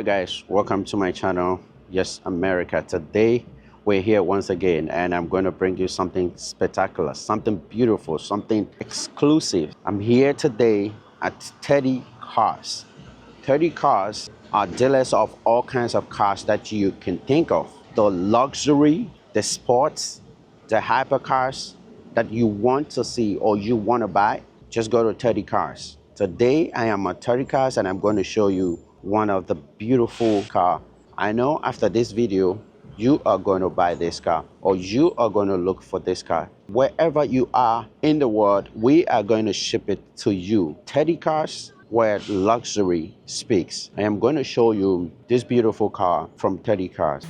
guys, welcome to my channel. Yes, America. Today we're here once again and I'm going to bring you something spectacular, something beautiful, something exclusive. I'm here today at Teddy Cars. Teddy Cars are dealers of all kinds of cars that you can think of. The luxury, the sports, the hypercars that you want to see or you want to buy, just go to Teddy Cars. Today I am at Teddy Cars and I'm going to show you one of the beautiful car. I know after this video you are going to buy this car or you are going to look for this car. Wherever you are in the world, we are going to ship it to you. Teddy Cars, where luxury speaks. I am going to show you this beautiful car from Teddy Cars.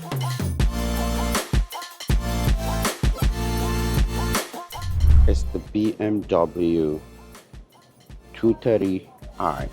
It's the BMW 230i.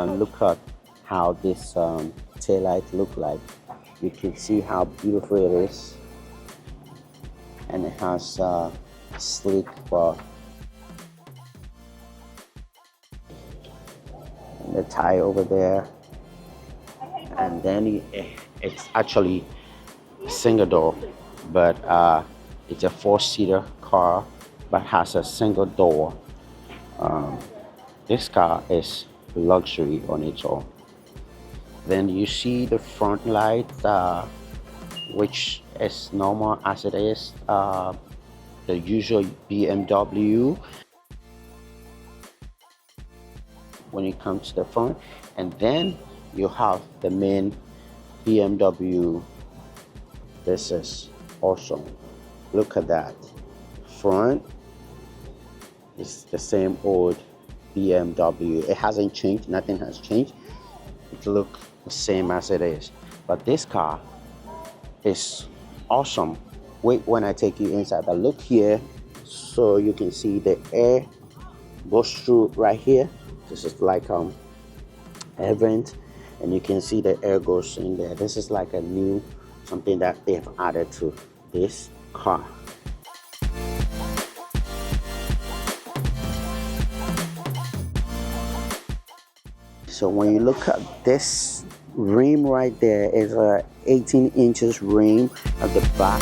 Look at how this taillight look like. You can see how beautiful it is, and it has sleek bar. And the tie over there, and then it's actually single door, but it's a four-seater car but has a single door. This car is luxury on its own. Then you see the front light, which is normal as it is the usual BMW when it comes to the front. And then you have the main BMW. This is awesome. Look at that. Front is the same old BMW. It hasn't changed, nothing has changed. It looks the same as it is. But this car is awesome. Wait when I take you inside. But look here, so you can see the air goes through right here. This is like air vent, and you can see the air goes in there. This is like a new something that they have added to this car. So when you look at this rim right there, it's a 18 inches rim at the back.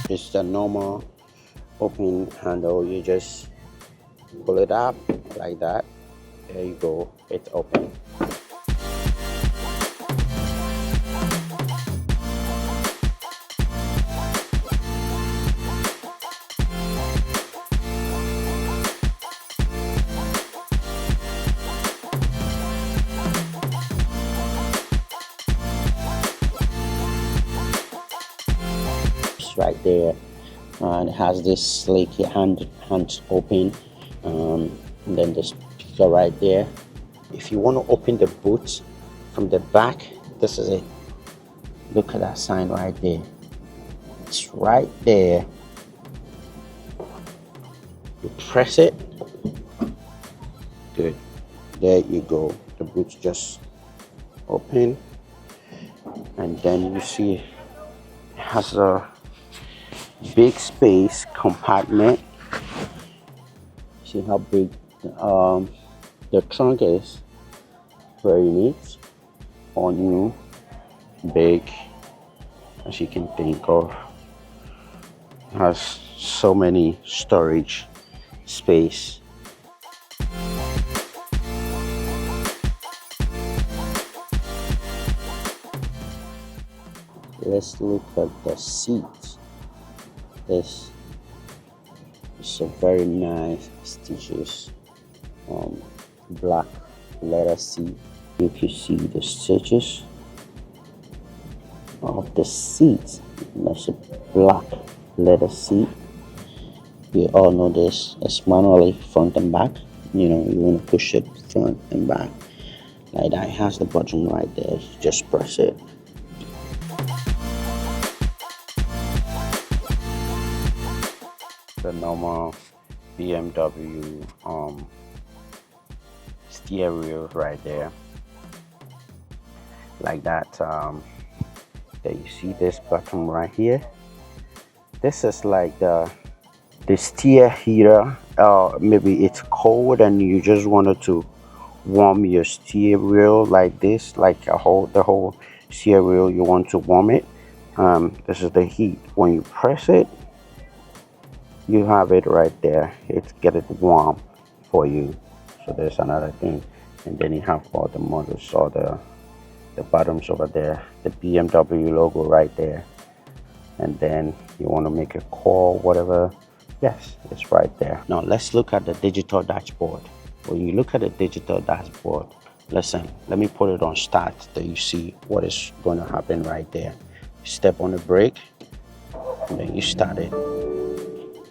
It's the normal open handle. You just pull it up like that. There you go, it's open. Right there, and it has this sleek hands open, and then the speaker right there. If you want to open the boot from the back, this is it. Look at that sign right there. It's right there. You press it. Good. There you go. The boot's just open, and then you see it has a big space compartment. See how big the trunk is. Very neat, all new, big, as you can think of. Has so many storage space. Let's look at the seats. This is a very nice prestigious black leather seat. You can see the stitches of the seats. That's a black leather seat. You all know this. It's manually front and back. You know, you want to push it front and back like that. It has the button right there. Just press it the normal BMW steering wheel right there, like that. There you see this button right here. This is like the steer heater. Maybe it's cold and you just wanted to warm your steering wheel like this, like the whole steering wheel. You want to warm it. This is the heat. When you press it, you have it right there. It's get it warm for you. So there's another thing, and then you have all the models, all the buttons over there, the BMW logo right there, and then you want to make a call, whatever. Yes, it's right there. Now let's look at the digital dashboard. When you look at the digital dashboard, listen, let me put it on start, that you see what is going to happen right there. Step on the brake, and then you start it.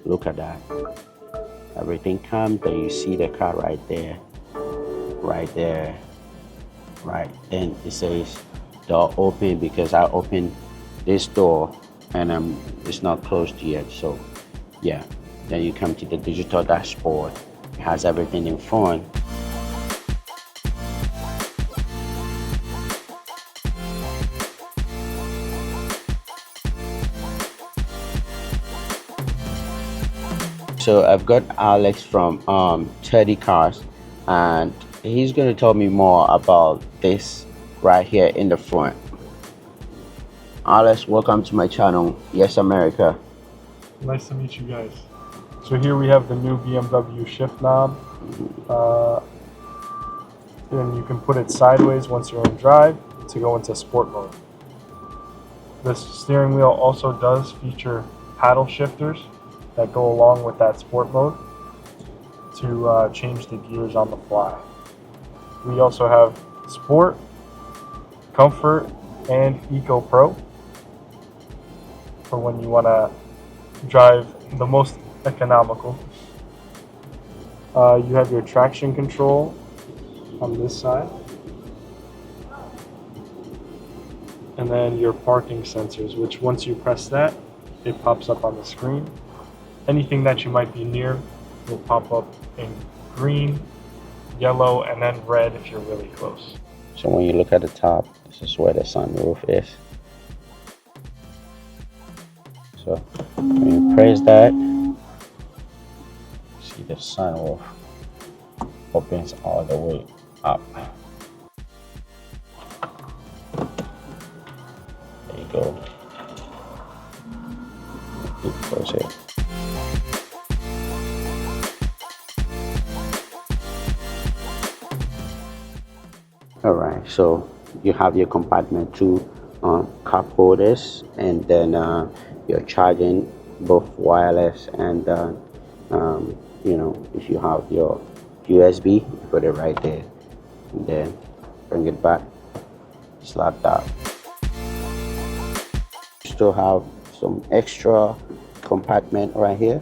Look at that. Everything comes, then you see the car right there, right there, right. Then it says door open, because I opened this door and it's not closed yet. So yeah, then you come to the digital dashboard. It has everything in front. So I've got Alex from Teddy Cars, and he's going to tell me more about this right here in the front. Alex, welcome to my channel, Yes America. Nice to meet you guys. So here we have the new BMW shift knob. And you can put it sideways once you're in drive to go into sport mode. This steering wheel also does feature paddle shifters that go along with that sport mode to change the gears on the fly. We also have Sport, Comfort, and Eco Pro for when you want to drive the most economical. You have your traction control on this side, and then your parking sensors, which once you press that, it pops up on the screen. Anything that you might be near will pop up in green, yellow, and then red if you're really close. So when you look at the top, this is where the sunroof is. So when you press that, see the sunroof opens all the way up. There you go. You close it. All right, so you have your compartment, two cup holders, and then you're charging both wireless and you know, if you have your USB, you put it right there, and then bring it back, slap that. You still have some extra compartment right here.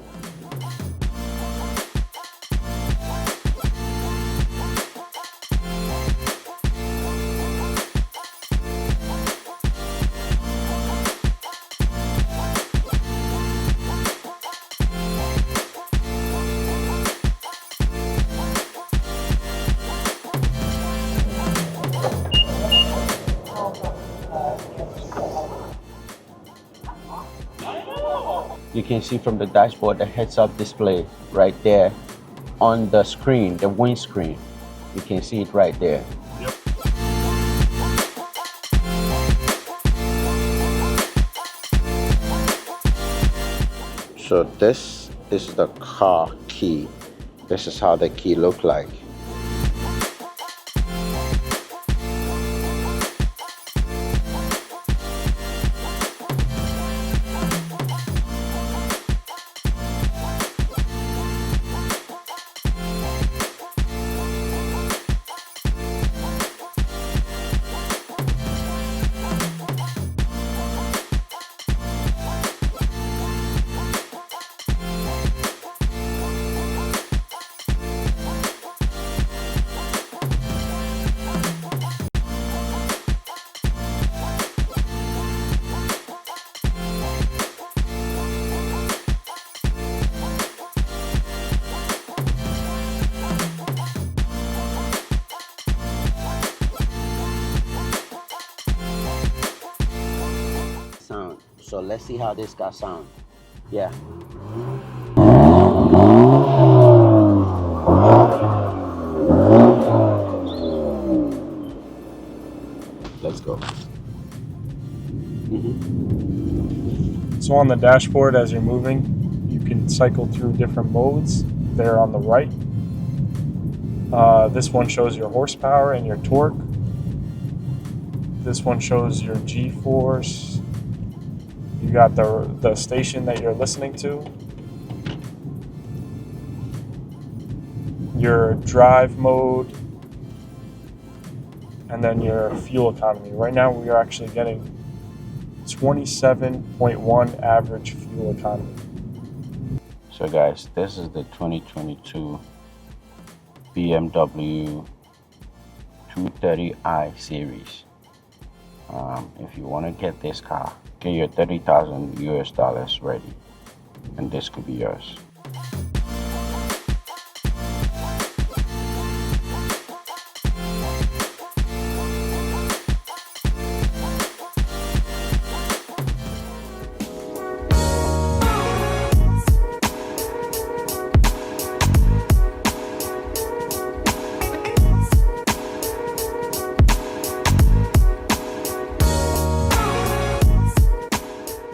You can see from the dashboard the heads-up display right there on the screen, the windscreen. You can see it right there. Yep. So this is the car key. This is how the key look like. So let's see how this car sounds. Yeah. Let's go. So on the dashboard, as you're moving, you can cycle through different modes. There on the right. This one shows your horsepower and your torque. This one shows your G-force. You got the station that you're listening to. Your drive mode. And then your fuel economy. Right now we are actually getting 27.1 average fuel economy. So guys, this is the 2022 BMW 230i series. If you want to get this car, get your $30,000 US ready, and this could be yours.